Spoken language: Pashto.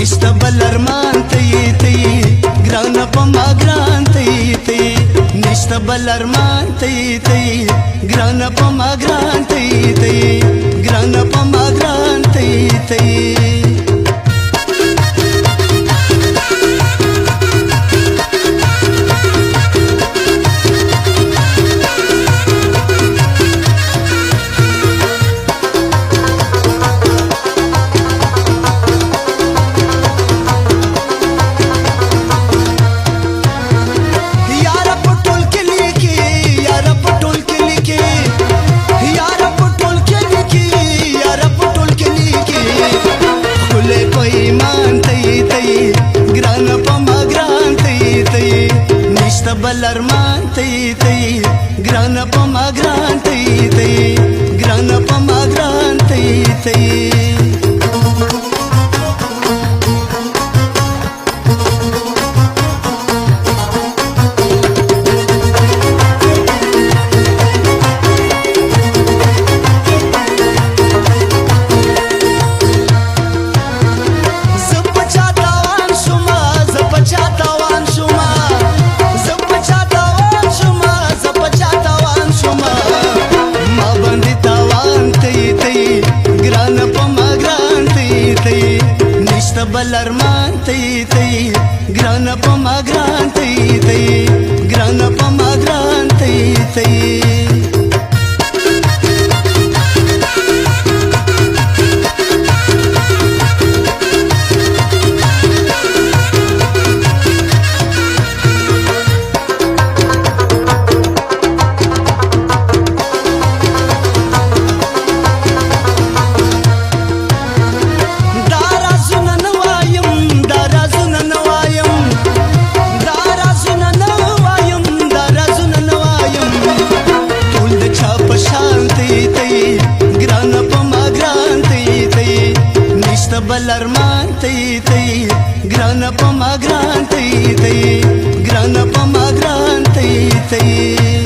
نشته بل ارمان ته ګران په ما ګران ته نشته بل ارمان ته ګران په ما ګران ته ګران په ما ګران ته بل ارمان ته ګران په ما ګران ته ګران په ما ګران ته بل ارمان ته ګران په ما ګران ته ګران په ما ګران ته بل ارمان ته ګران په ما ګران ته ګران په ما ګران ته